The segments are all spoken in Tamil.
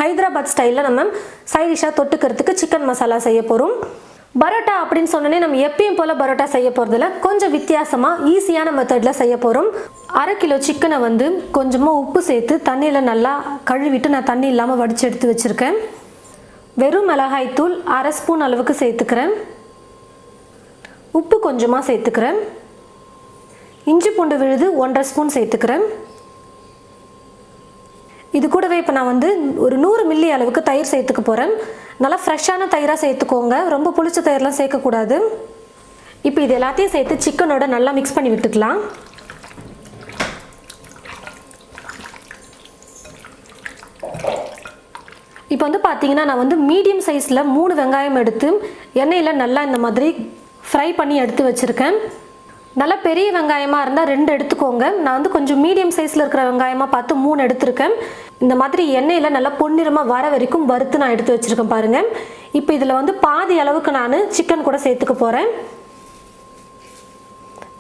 ஹைதராபாத் ஸ்டைலில் நம்ம சைட் டிஷ்ஷாக தொட்டுக்கிறதுக்கு சிக்கன் மசாலா செய்ய போகிறோம். பரோட்டா அப்படின்னு சொன்னோன்னே நம்ம எப்பயும் போல் பரோட்டா செய்ய போகிறதில்ல, கொஞ்சம் வித்தியாசமாக ஈஸியான மெத்தடில் செய்ய போகிறோம். 1/2 கிலோ சிக்கனை வந்து கொஞ்சமாக உப்பு சேர்த்து தண்ணியில் நல்லா கழுவிட்டு நான் தண்ணி இல்லாமல் வடித்து எடுத்து வச்சுருக்கேன். வெறும் மிளகாய் தூள் 1/2 ஸ்பூன் அளவுக்கு சேர்த்துக்கிறேன். உப்பு கொஞ்சமாக சேர்த்துக்கிறேன். இஞ்சி பூண்டு விழுது 1/2 ஸ்பூன் சேர்த்துக்கிறேன். இது கூடவே இப்போ நான் வந்து ஒரு 100 மில்லி அளவுக்கு தயிர் சேர்த்துக்க போகிறேன். நல்லா ஃப்ரெஷ்ஷான தயிராக சேர்த்துக்கோங்க, ரொம்ப புளிச்ச தயிரெலாம் சேர்க்கக்கூடாது. இப்போ இது எல்லாத்தையும் சேர்த்து சிக்கனோட நல்லா மிக்ஸ் பண்ணி விட்டுக்கலாம். இப்போ வந்து பார்த்தீங்கன்னா நான் வந்து மீடியம் சைஸில் 3 வெங்காயம் எடுத்து எண்ணெயில் நல்லா இந்த மாதிரி ஃப்ரை பண்ணி எடுத்து வச்சுருக்கேன். நல்லா பெரிய வெங்காயமாக இருந்தால் 2 எடுத்துக்கோங்க. நான் வந்து கொஞ்சம் மீடியம் சைஸில் இருக்கிற வெங்காயமாக பார்த்து 3 எடுத்திருக்கேன். இந்த மாதிரி எண்ணெயில் நல்லா பொன்னிறமாக வர வரைக்கும் வறுத்து நான் எடுத்து வச்சுருக்கேன் பாருங்கள். இப்போ இதில் வந்து பாதி அளவுக்கு நான் சிக்கன் கூட சேர்த்துக்க போகிறேன்.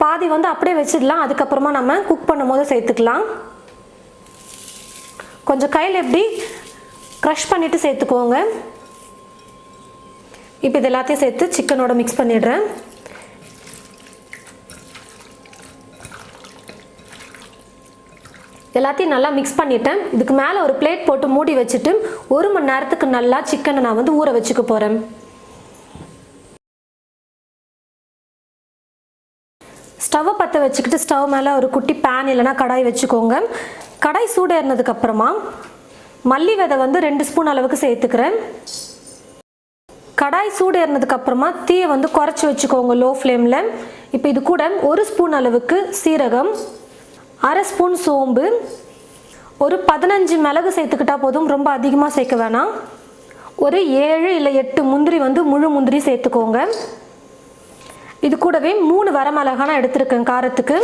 பாதி வந்து அப்படியே வச்சிடலாம், அதுக்கப்புறமா நம்ம குக் பண்ணும் போது சேர்த்துக்கலாம். கொஞ்சம் கையில் எப்படி க்ரஷ் பண்ணிவிட்டு சேர்த்துக்கோங்க. இப்போ இது எல்லாத்தையும் சேர்த்து சிக்கனோட மிக்ஸ் பண்ணிடுறேன். எல்லாத்தையும் நல்லா மிக்ஸ் பண்ணிட்டேன். இதுக்கு மேலே ஒரு பிளேட் போட்டு மூடி வச்சுட்டு 1 மணி நேரத்துக்கு நல்லா சிக்கனை நான் வந்து ஊற வச்சுக்க போகிறேன். ஸ்டவ்வை பற்ற வச்சுக்கிட்டு ஸ்டவ் மேலே ஒரு குட்டி பேன் இல்லைனா கடாய் வச்சுக்கோங்க. கடாய் சூடேறினதுக்கப்புறமா மல்லி விதை வந்து 2 ஸ்பூன் அளவுக்கு சேர்த்துக்கிறேன். கடாய் சூடேறினதுக்கப்புறமா தீயை வந்து குறைச்சி வச்சுக்கோங்க லோ ஃப்ளேமில். இப்போ இது கூட 1 ஸ்பூன் அளவுக்கு சீரகம், 1/2 ஸ்பூன் சோம்பு, ஒரு 15 மிளகு சேர்த்துக்கிட்டா போதும், ரொம்ப அதிகமாக சேர்க்க வேணாம். ஒரு 7 இல்லை 8 முந்திரி வந்து முழு முந்திரி சேர்த்துக்கோங்க. இது கூடவே 3 வரமிளகாய் நான் எடுத்திருக்கேன் காரத்துக்கு.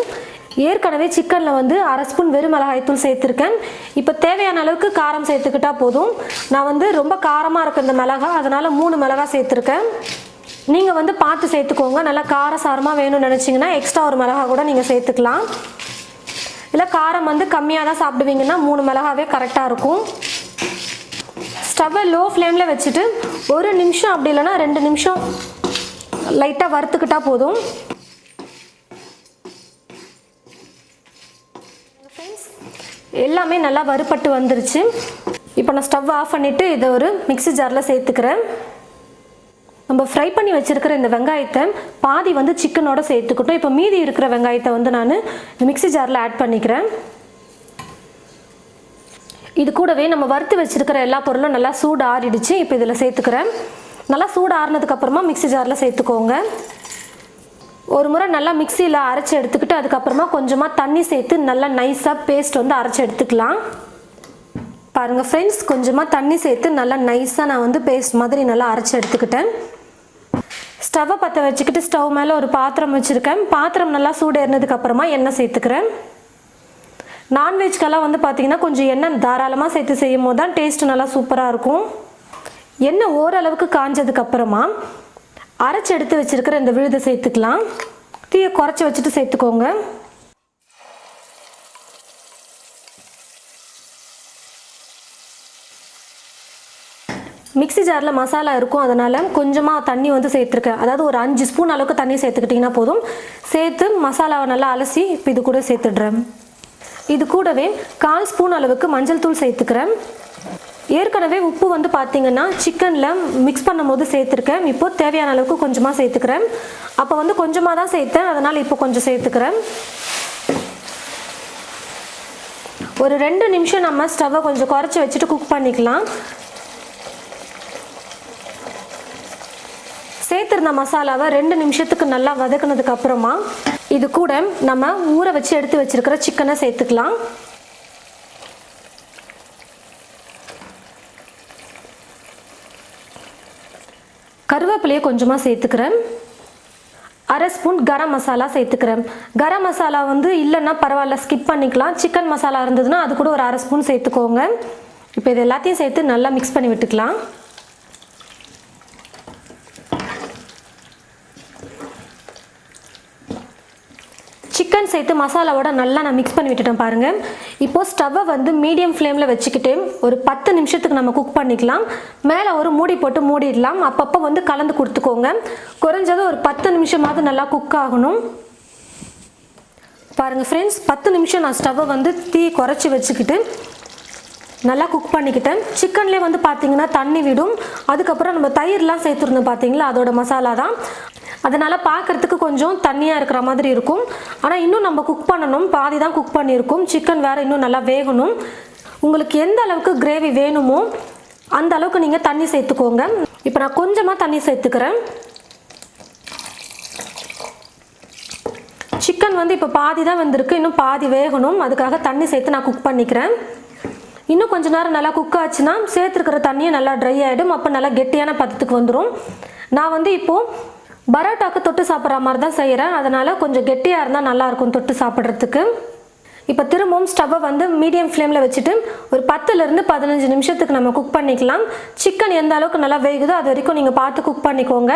ஏற்கனவே சிக்கனில் வந்து 1/2 ஸ்பூன் வெறும் மிளகாய்த்தூள் சேர்த்துருக்கேன். இப்போ தேவையான அளவுக்கு காரம் சேர்த்துக்கிட்டா போதும். நான் வந்து ரொம்ப காரமாக இருக்கும் இந்த மிளகாய், அதனால் 3 மிளகாய் சேர்த்துருக்கேன். நீங்கள் வந்து பார்த்து சேர்த்துக்கோங்க. நல்லா காரசாரமாக வேணும்னு நினச்சிங்கன்னா எக்ஸ்ட்ரா ஒரு மிளகாய் கூட நீங்கள் சேர்த்துக்கலாம். இல்லை காரம் வந்து கம்மியாக தான் சாப்பிடுவீங்கன்னா 3 மிளகாவே கரெக்டாக இருக்கும். ஸ்டவ்வை லோ ஃப்ளேமில் வச்சுட்டு 1 நிமிஷம் அப்படி இல்லைன்னா 2 நிமிஷம் லைட்டாக வறுத்துக்கிட்டா போதும். எல்லாமே நல்லா வறுபட்டு வந்துருச்சு. இப்போ நான் ஸ்டவ் ஆஃப் பண்ணிவிட்டு இதை ஒரு மிக்ஸி ஜாரில் சேர்த்துக்கிறேன். நம்ம ஃப்ரை பண்ணி வச்சுருக்கிற இந்த வெங்காயத்தை பாதி வந்து சிக்கனோட சேர்த்துக்கிட்டோம். இப்போ மீதி இருக்கிற வெங்காயத்தை வந்து நான் மிக்ஸி ஜாரில் ஆட் பண்ணிக்கிறேன். இது கூடவே நம்ம வறுத்து வச்சுருக்கிற எல்லா பொருளும் நல்லா சூடு ஆறிடுச்சு. இப்போ இதில் சேர்த்துக்கிறேன். நல்லா சூடு ஆறினதுக்கப்புறமா மிக்ஸி ஜாரில் சேர்த்துக்கோங்க. ஒரு முறை நல்லா மிக்சியில் அரைச்சி எடுத்துக்கிட்டு அதுக்கப்புறமா கொஞ்சமாக தண்ணி சேர்த்து நல்லா நைஸாக பேஸ்ட் வந்து அரைச்சி எடுத்துக்கலாம். பாருங்கள் ஃப்ரெண்ட்ஸ், கொஞ்சமாக தண்ணி சேர்த்து நல்லா நைஸாக நான் வந்து பேஸ்ட் மாதிரி நல்லா அரைச்சி எடுத்துக்கிட்டேன். ஸ்டவ்வை பற்ற வச்சுக்கிட்டு ஸ்டவ் மேலே ஒரு பாத்திரம் வச்சுருக்கேன். பாத்திரம் நல்லா சூடேறினதுக்கப்புறமா எண்ணெய் சேர்த்துக்கிறேன். நான்வெஜ்க்கெல்லாம் வந்து பார்த்திங்கன்னா கொஞ்சம் எண்ணெய் தாராளமாக சேர்த்து செய்யும் போது தான் டேஸ்ட்டு நல்லா சூப்பராக இருக்கும். எண்ணெய் ஓரளவுக்கு காஞ்சதுக்கப்புறமா அரைச்சி எடுத்து வச்சுருக்கிற இந்த விழுதை சேர்த்துக்கலாம். தீயை குறைச்சி வச்சுட்டு சேர்த்துக்கோங்க. மிக்ஸி ஜாரில் மசாலா இருக்கும், அதனால் கொஞ்சமாக தண்ணி வந்து சேர்த்துருக்கேன். அதாவது ஒரு 5 ஸ்பூன் அளவுக்கு தண்ணி சேர்த்துக்கிட்டிங்கன்னா போதும். சேர்த்து மசாலாவை நல்லா அலசி இப்போ இது கூட சேர்த்துடுறேன். இது கூடவே 1/4 ஸ்பூன் அளவுக்கு மஞ்சள் தூள் சேர்த்துக்கிறேன். ஏற்கனவே உப்பு வந்து பார்த்திங்கன்னா சிக்கனில் மிக்ஸ் பண்ணும் போது சேர்த்துருக்கேன். இப்போ தேவையான அளவுக்கு கொஞ்சமாக சேர்த்துக்கிறேன். அப்போ வந்து கொஞ்சமாக தான் சேர்த்தேன், அதனால் இப்போ கொஞ்சம் சேர்த்துக்கிறேன். ஒரு 2 நிமிஷம் நம்ம ஸ்டவ்வை கொஞ்சம் குறைச்சி வச்சுட்டு குக் பண்ணிக்கலாம். சேர்த்துருந்த மசாலாவை 2 நிமிஷத்துக்கு நல்லா வதக்குனதுக்கு அப்புறமா இது கூட நம்ம ஊற வச்சு எடுத்து வச்சிருக்கிற சிக்கனை சேர்த்துக்கலாம். கருவேப்பிலையை கொஞ்சமாக சேர்த்துக்கிறேன். 1/2 ஸ்பூன் கரம் மசாலா சேர்த்துக்கிறேன். கரம் மசாலா வந்து இல்லைன்னா பரவாயில்ல, ஸ்கிப் பண்ணிக்கலாம். சிக்கன் மசாலா இருந்ததுன்னா அது கூட ஒரு 1/2 ஸ்பூன் சேர்த்துக்கோங்க. இப்போ இது எல்லாத்தையும் சேர்த்து நல்லா மிக்ஸ் பண்ணி விட்டுக்கலாம். சிக்கன் சேர்த்து மசாலாவோட நல்லா நான் மிக்ஸ் பண்ணி விட்டுட்டேன் பாருங்கள். இப்போது ஸ்டவ்வை வந்து மீடியம் ஃப்ளேமில் வச்சுக்கிட்டு ஒரு 10 நிமிஷத்துக்கு நம்ம குக் பண்ணிக்கலாம். மேலே ஒரு மூடி போட்டு மூடிடலாம். அப்பப்போ வந்து கலந்து கொடுத்துக்கோங்க. குறைஞ்சது ஒரு 10 நிமிஷமாவது நல்லா குக் ஆகணும். பாருங்கள் ஃப்ரெண்ட்ஸ், 10 நிமிஷம் நான் ஸ்டவ்வை வந்து தீ குறைச்சி வச்சுக்கிட்டு நல்லா குக் பண்ணிக்கிட்டேன். சிக்கன்லேயே வந்து பார்த்திங்கன்னா தண்ணி விடும். அதுக்கப்புறம் நம்ம தயிர்லாம் சேர்த்துருந்தோம் பார்த்தீங்களா, அதோட மசாலா தான். அதனால் பார்க்குறதுக்கு கொஞ்சம் தண்ணியாக இருக்கிற மாதிரி இருக்கும். ஆனால் இன்னும் நம்ம குக் பண்ணணும். பாதி தான் குக் பண்ணியிருக்கோம். சிக்கன் வேறு இன்னும் நல்லா வேகணும். உங்களுக்கு எந்த அளவுக்கு கிரேவி வேணுமோ அந்த அளவுக்கு நீங்கள் தண்ணி சேர்த்துக்கோங்க. இப்போ நான் கொஞ்சமாக தண்ணி சேர்த்துக்கிறேன். சிக்கன் வந்து இப்போ பாதி தான் வந்திருக்கு. இன்னும் பாதி வேகணும். அதுக்காக தண்ணி சேர்த்து நான் குக் பண்ணிக்கிறேன். இன்னும் கொஞ்சம் நேரம் நல்லா குக் ஆச்சுன்னா சேர்த்துருக்கிற தண்ணியை நல்லா ட்ரை ஆகிடும். அப்போ நல்லா கெட்டியான பதத்துக்கு வந்துடும். நான் வந்து இப்போது பரோட்டாக்கு தொட்டு சாப்பிட்ற மாதிரி தான் செய்கிறேன். அதனால் கொஞ்சம் கெட்டியாக இருந்தால் நல்லாயிருக்கும் தொட்டு சாப்பிட்றதுக்கு. இப்போ திரும்பவும் ஸ்டவ்வை வந்து மீடியம் ஃப்ளேமில் வச்சுட்டு ஒரு 10லேருந்து 15 நிமிஷத்துக்கு நம்ம குக் பண்ணிக்கலாம். சிக்கன் எந்த அளவுக்கு நல்லா வேகுதோ அது வரைக்கும் நீங்கள் பார்த்து குக் பண்ணிக்கோங்க.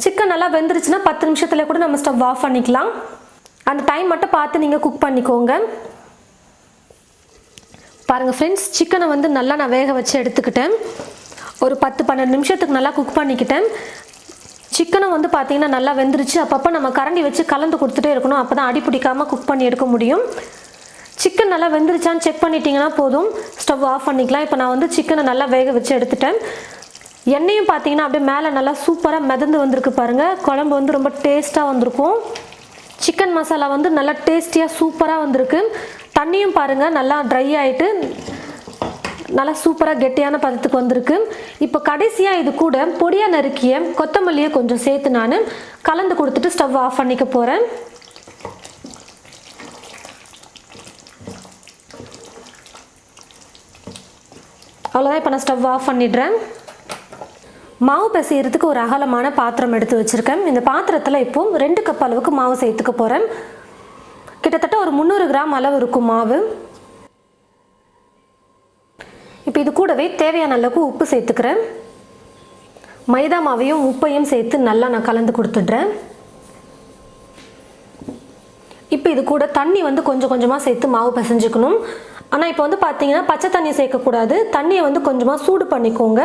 சிக்கன் நல்லா வெந்துருச்சுன்னா 10 நிமிஷத்துல கூட நம்ம ஸ்டவ் ஆஃப் பண்ணிக்கலாம். அந்த டைம் மட்டும் பார்த்து நீங்கள் குக் பண்ணிக்கோங்க. பாருங்கள் ஃப்ரெண்ட்ஸ், சிக்கனை வந்து நல்லா நான் வேக வச்சு எடுத்துக்கிட்டேன். ஒரு 10-12 நிமிஷத்துக்கு நல்லா குக் பண்ணிக்கிட்டேன். சிக்கனும் வந்து பார்த்திங்கன்னா நல்லா வெந்துருச்சு. அப்பப்போ நம்ம கரண்டி வச்சு கலந்து கொடுத்துட்டே இருக்கணும். அப்போ தான் அடி பிடிக்காமல் குக் பண்ணி எடுக்க முடியும். சிக்கன் நல்லா வெந்துருச்சான்னு செக் பண்ணிட்டீங்கன்னா போதும், ஸ்டவ் ஆஃப் பண்ணிக்கலாம். இப்போ நான் வந்து சிக்கனை நல்லா வேக வச்சு எடுத்துட்டேன். எண்ணெயும் பார்த்திங்கன்னா அப்படியே மேலே நல்லா சூப்பராக மிதந்து வந்திருக்கு பாருங்கள். குழம்பு வந்து ரொம்ப டேஸ்ட்டாக வந்திருக்கும். சிக்கன் மசாலா வந்து நல்லா டேஸ்டியாக சூப்பராக வந்திருக்கு. தண்ணியும் பாருங்கள் நல்லா ட்ரை ஆகிட்டு நல்லா சூப்பராக கெட்டியான பதத்துக்கு வந்திருக்கு. இப்போ கடைசியாக இது கூட பொடியாக நறுக்கிய கொத்தமல்லியை கொஞ்சம் சேர்த்து நான் கலந்து கொடுத்துட்டு ஸ்டவ் ஆஃப் பண்ணிக்க போகிறேன். அவ்வளோதான். இப்போ நான் ஸ்டவ் ஆஃப் பண்ணிடுறேன். மாவு பிசைகிறதுக்கு ஒரு அகலமான பாத்திரம் எடுத்து வச்சுருக்கேன். இந்த பாத்திரத்தில் இப்போது 2 கப் அளவுக்கு மாவு சேர்த்துக்க போகிறேன். கிட்டத்தட்ட ஒரு 300 கிராம் அளவு இருக்கும் மாவு. இப்போ இது கூடவே தேவையான அளவுக்கு உப்பு சேர்த்துக்கிறேன். மைதா மாவையும் உப்பையும் சேர்த்து நல்லா நான் கலந்து கொடுத்துட்றேன். இப்போ இது கூட தண்ணி வந்து கொஞ்சம் கொஞ்சமாக சேர்த்து மாவு பிசைஞ்சுக்கணும். ஆனால் இப்போ வந்து பார்த்தீங்கன்னா பச்சை தண்ணி சேர்க்கக்கூடாது. தண்ணியை வந்து கொஞ்சமாக சூடு பண்ணிக்கோங்க.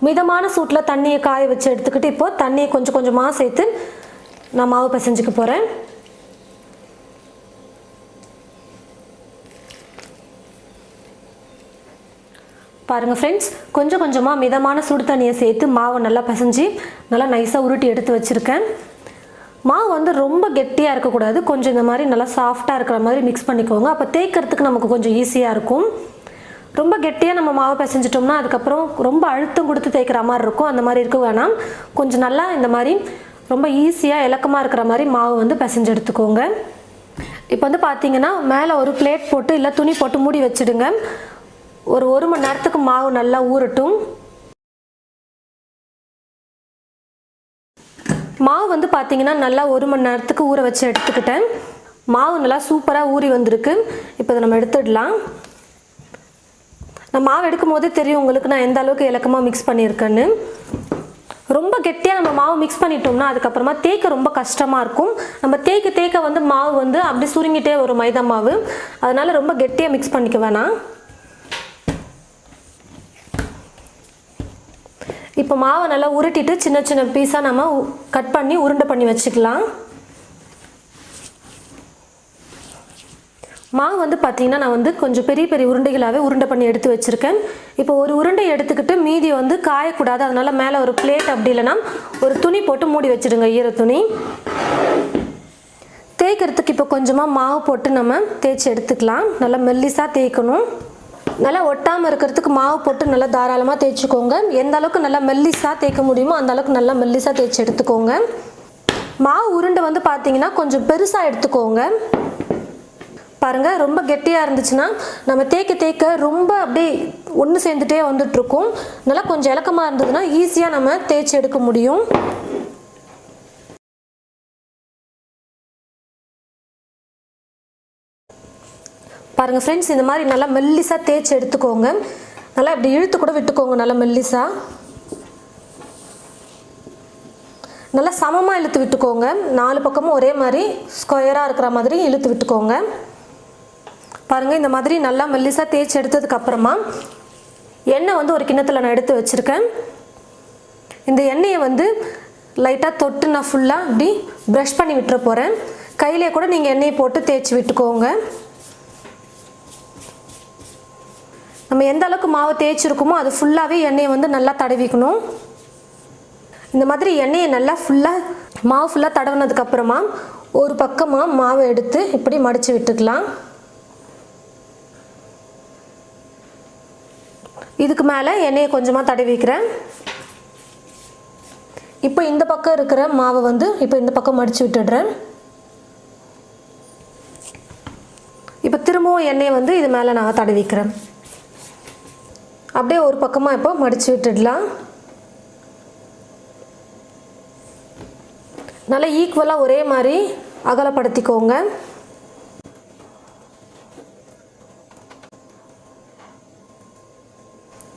மிதமான சூட்டில் தண்ணியை காய வச்சு எடுத்துக்கிட்டு இப்போது தண்ணியை கொஞ்சம் கொஞ்சமாக சேர்த்து நான் மாவு பிசைஞ்சுக்க போகிறேன். பாருங்கள் ஃப்ரெண்ட்ஸ், கொஞ்சம் கொஞ்சமாக மிதமான சுடு தண்ணியை சேர்த்து மாவை நல்லா பிசைஞ்சு நல்லா நைஸாக உருட்டி எடுத்து வச்சுருக்கேன். மாவு வந்து ரொம்ப கெட்டியாக இருக்கக்கூடாது. கொஞ்சம் இந்த மாதிரி நல்லா சாஃப்டாக இருக்கிற மாதிரி மிக்ஸ் பண்ணிக்கோங்க. அப்போ தேய்க்கிறதுக்கு நமக்கு கொஞ்சம் ஈஸியாக இருக்கும். ரொம்ப கெட்டியாக நம்ம மாவு பிசைஞ்சிட்டோம்னா அதுக்கப்புறம் ரொம்ப அழுத்தம் கொடுத்து தேய்க்கிற மாதிரி இருக்கும். அந்த மாதிரி இருக்க வேணாம். கொஞ்சம் நல்லா இந்த மாதிரி ரொம்ப ஈஸியாக இலக்கமாக இருக்கிற மாதிரி மாவு வந்து பிசைஞ்சு எடுத்துக்கோங்க. இப்போ வந்து பார்த்தீங்கன்னா மேலே ஒரு பிளேட் போட்டு இல்லை துணி போட்டு மூடி வச்சுடுங்க. ஒரு 1 மணி நேரத்துக்கு மாவு நல்லா ஊறட்டும். மாவு வந்து பார்த்தீங்கன்னா நல்லா 1 மணி நேரத்துக்கு ஊற வச்சு எடுத்துக்கிட்டேன். மாவு நல்லா சூப்பராக ஊறி வந்திருக்கு. இப்போ இதை நம்ம எடுத்துடலாம். நான் மாவு எடுக்கும் போதே தெரியும் உங்களுக்கு நான் எந்த அளவுக்கு இலக்கமாக மிக்ஸ் பண்ணியிருக்கேன்னு. ரொம்ப கெட்டியாக நம்ம மாவு மிக்ஸ் பண்ணிட்டோம்னா அதுக்கப்புறமா தேய்க்க ரொம்ப கஷ்டமாக இருக்கும். நம்ம தேய்க்க வந்து மாவு வந்து அப்படி சுருங்கிட்டே வரும் மைதா மாவு. அதனால் ரொம்ப கெட்டியாக மிக்ஸ் பண்ணிக்க வேணாம். இப்போ மாவை நல்லா உருட்டிட்டு சின்ன சின்ன பீஸாக நம்ம கட் பண்ணி உருண்டை பண்ணி வச்சுக்கலாம். மாவு வந்து பார்த்திங்கன்னா நான் வந்து கொஞ்சம் பெரிய பெரிய உருண்டைகளாகவே உருண்டை பண்ணி எடுத்து வச்சுருக்கேன். இப்போ ஒரு உருண்டை எடுத்துக்கிட்டு மீதி வந்து காயக்கூடாது. அதனால் மேலே ஒரு பிளேட் அப்படி இல்லைன்னா ஒரு துணி போட்டு மூடி வச்சுடுங்க, ஈர துணி. தேய்க்கிறதுக்கு இப்போ கொஞ்சமாக மாவு போட்டு நம்ம தேய்ச்சி எடுத்துக்கலாம். நல்லா மெல்லிசாக தேய்க்கணும். நல்லா ஒட்டாமல் இருக்கிறதுக்கு மாவு போட்டு நல்லா தாராளமாக தேய்ச்சிக்கோங்க. எந்த அளவுக்கு நல்லா மெல்லிசாக தேய்க்க முடியுமோ அந்த அளவுக்கு நல்லா மெல்லிசாக தேய்ச்சி எடுத்துக்கோங்க. மாவு உருண்டை வந்து பார்த்தீங்கன்னா கொஞ்சம் பெருசாக எடுத்துக்கோங்க. பாருங்கள், ரொம்ப கெட்டியாக இருந்துச்சுன்னா நம்ம தேய்க்க ரொம்ப அப்படியே ஒன்று சேர்ந்துட்டே வந்துட்டுருக்கும். நல்லா கொஞ்சம் இலக்கமாக இருந்ததுன்னா ஈஸியாக நம்ம தேய்ச்சி எடுக்க முடியும். பாருங்கள் ஃப்ரெண்ட்ஸ், இந்த மாதிரி நல்லா மெல்லிசாக தேய்ச்சி எடுத்துக்கோங்க. நல்லா இப்படி இழுத்து கூட விட்டுக்கோங்க நல்லா மெல்லிசாக. நல்லா சமமாக இழுத்து விட்டுக்கோங்க. 4 பக்கமும் ஒரே மாதிரி ஸ்கொயராக இருக்கிற மாதிரி இழுத்து விட்டுக்கோங்க. பாருங்கள், இந்த மாதிரி நல்லா மெல்லிசாக தேய்ச்சி எடுத்ததுக்கப்புறமா எண்ணெய் வந்து ஒரு கிண்ணத்தில் நான் எடுத்து வச்சுருக்கேன். இந்த எண்ணெயை வந்து லைட்டாக தொட்டு நான் ஃபுல்லாக இப்படி ப்ரஷ் பண்ணி விட்டுற போகிறேன். கையிலே கூட நீங்கள் எண்ணெயை போட்டு தேய்ச்சி விட்டுக்கோங்க. நம்ம எந்த அளவுக்கு மாவு தேய்ச்சிருக்குமோ அது ஃபுல்லாகவே எண்ணெயை வந்து நல்லா தடவிக்கணும். இந்த மாதிரி எண்ணெயை நல்லா மாவு ஃபுல்லாக தடவினதுக்கப்புறமா ஒரு பக்கமாக மாவை எடுத்து இப்படி மடித்து விட்டுக்கலாம். இதுக்கு மேலே எண்ணெயை கொஞ்சமாக தடவிக்கிறேன். இப்போ இந்த பக்கம் இருக்கிற மாவை வந்து இப்போ இந்த பக்கம் மடித்து விட்டுடுறேன். இப்போ திரும்பவும் எண்ணெயை வந்து இது மேலே நான் தடவிக்கிறேன். அப்படியே ஒரு பக்கமாக இப்போ மடித்து விட்டுடலாம். நல்லா ஈக்குவலாக ஒரே மாதிரி அகலப்படுத்திக்கோங்க.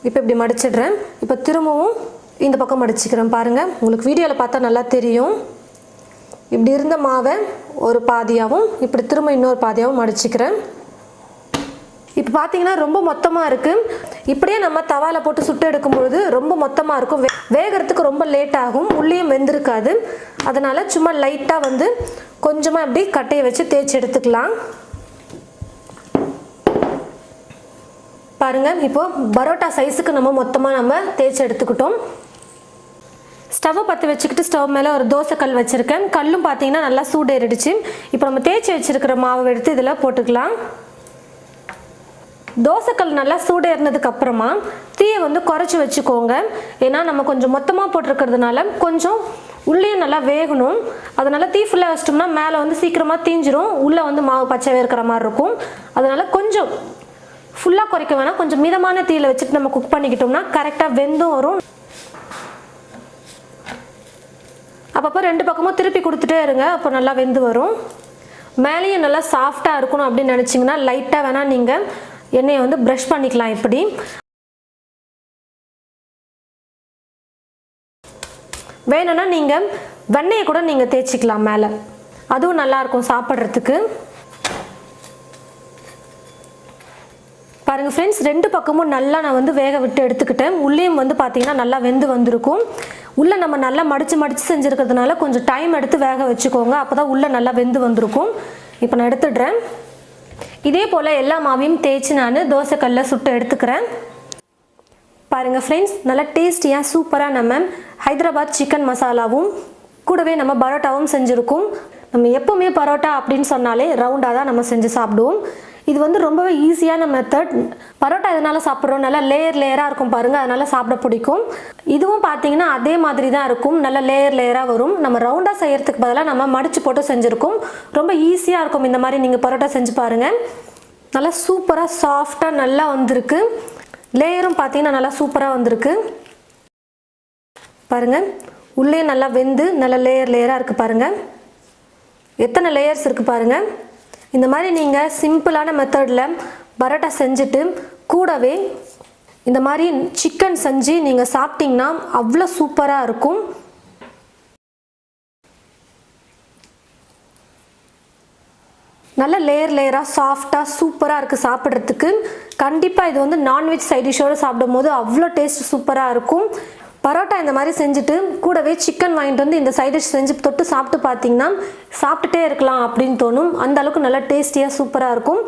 இப்போ இப்படி மடிச்சிடுறேன். இப்போ திரும்பவும் இந்த பக்கம் மடிச்சுக்கிறேன். பாருங்கள், உங்களுக்கு வீடியோவில் பார்த்தா நல்லா தெரியும். இப்படி இருந்த மாவை ஒரு பாதியாகவும் இப்படி திரும்ப இன்னொரு பாதியாகவும் மடிச்சுக்கிறேன். இப்போ பார்த்தீங்கன்னா ரொம்ப மொத்தமாக இருக்குது. இப்படியே நம்ம தவாவில் போட்டு சுட்டு எடுக்கும்பொழுது ரொம்ப மொத்தமாக இருக்கும். வேகிறதுக்கு ரொம்ப லேட் ஆகும், உள்ளேயும் வெந்திருக்காது. அதனால் சும்மா லைட்டாக வந்து கொஞ்சமாக இப்படி கட்டையை வச்சு தேய்ச்சி எடுத்துக்கலாம். பாருங்கள், இப்போது பரோட்டா சைஸுக்கு நம்ம மொத்தமாக தேய்ச்சி எடுத்துக்கிட்டோம். ஸ்டவ்வை பற்ற வச்சுக்கிட்டு ஸ்டவ் மேலே ஒரு தோசைக்கல் வச்சுருக்கேன். கல்லும் பார்த்தீங்கன்னா நல்லா சூடேறிடுச்சு. இப்போ நம்ம தேய்ச்சி வச்சுருக்கிற மாவை எடுத்து இதில் போட்டுக்கலாம். தோசைக்கல் நல்லா சூடேறினதுக்கு அப்புறமா தீயை வந்து குறைச்சி வச்சுக்கோங்க. ஏன்னா நம்ம கொஞ்சம் மொத்தமாக போட்டிருக்கிறதுனால கொஞ்சம் உள்ளேயும் நல்லா வேகணும். அதனால் தீ ஃபுல்லாக வச்சிட்டோம்னா மேலே வந்து சீக்கிரமாக தீஞ்சிரும், உள்ளே வந்து மாவு பச்சையாக இருக்கிற மாதிரி இருக்கும். அதனால் கொஞ்சம் ஃபுல்லாக குறைக்க வேணாம், கொஞ்சம் மிதமான தீயில் வச்சுட்டு நம்ம குக் பண்ணிக்கிட்டோம்னா கரெக்டாக வெந்தும் வரும். அப்பப்போ 2 பக்கமும் திருப்பி கொடுத்துட்டே இருங்க, அப்போ நல்லா வெந்து வரும். மேலேயும் நல்லா சாஃப்டாக இருக்கணும் அப்படின்னு நினச்சிங்கன்னா லைட்டாக வேணால் நீங்கள் எண்ணெயை வந்து ப்ரஷ் பண்ணிக்கலாம். இப்படி வேணும்னா நீங்கள் வெண்ணெயை கூட நீங்கள் தேய்ச்சிக்கலாம் மேலே, அதுவும் நல்லாயிருக்கும் சாப்பிட்றதுக்கு. பாருங்கள் ஃப்ரெண்ட்ஸ், 2 பக்கமும் நல்லா நான் வந்து வேக விட்டு எடுத்துக்கிட்டேன். உள்ளேயும் வந்து பார்த்தீங்கன்னா நல்லா வெந்து வந்திருக்கும். உள்ளே நம்ம நல்லா மடித்து செஞ்சுருக்கிறதுனால கொஞ்சம் டைம் எடுத்து வேக வச்சுக்கோங்க, அப்போ தான் உள்ளே நல்லா வெந்து வந்திருக்கும். இப்போ நான் எடுத்துடுறேன். இதே போல் எல்லா மாவையும் தேய்ச்சி நான் தோசைக்கல்ல சுட்டு எடுத்துக்கிறேன். பாருங்கள் ஃப்ரெண்ட்ஸ், நல்லா டேஸ்டியாக சூப்பராக நம்ம ஹைதராபாத் சிக்கன் மசாலாவும் கூடவே நம்ம பரோட்டாவும் செஞ்சுருக்கோம். நம்ம எப்போவுமே பரோட்டா அப்படின்னு சொன்னாலே ரவுண்டாக தான் நம்ம செஞ்சு சாப்பிடுவோம். இது வந்து ரொம்பவே ஈஸியான மெத்தட். பரோட்டா எதனால் சாப்பிட்றோம், நல்லா லேயராக இருக்கும் பாருங்கள், அதனால் சாப்பிட பிடிக்கும். இதுவும் பார்த்தீங்கன்னா அதே மாதிரி தான் இருக்கும், நல்லா லேயராக வரும். நம்ம ரவுண்டாக செய்கிறதுக்கு பதிலாக நம்ம மடித்து போட்டு செஞ்சுருக்கோம். ரொம்ப ஈஸியாக இருக்கும். இந்த மாதிரி நீங்கள் பரோட்டா செஞ்சு பாருங்கள். நல்லா சூப்பராக சாஃப்டாக நல்லா வந்திருக்கு. லேயரும் பார்த்தீங்கன்னா நல்லா சூப்பராக வந்திருக்கு. பாருங்கள், உள்ளே நல்லா வெந்து நல்லா லேயராக இருக்குது பாருங்கள். எத்தனை லேயர்ஸ் இருக்குது பாருங்கள். இந்த மாதிரி நீங்கள் சிம்பிளான மெத்தடில் பரோட்டா செஞ்சுட்டு கூடவே இந்த மாதிரி சிக்கன் செஞ்சு நீங்கள் சாப்பிட்டிங்கன்னா அவ்வளோ சூப்பராக இருக்கும். நல்ல லேயராக சாஃப்டாக சூப்பராக இருக்குது சாப்பிட்றதுக்கு. கண்டிப்பாக இது வந்து நான்வெஜ் சைட் டிஷ்ஷோடு சாப்பிடும் போது அவ்வளோ டேஸ்ட் சூப்பராக இருக்கும். பரோட்டா இந்த மாதிரி செஞ்சுட்டு கூடவே சிக்கன் வாங்கிட்டு வந்து இந்த சைட் டிஷ் செஞ்சு தொட்டு சாப்பிட்டு பார்த்தீங்கன்னா சாப்பிட்டுட்டே இருக்கலாம் அப்படின்னு தோணும். அந்த அளவுக்கு நல்லா டேஸ்டியாக சூப்பராக இருக்கும்.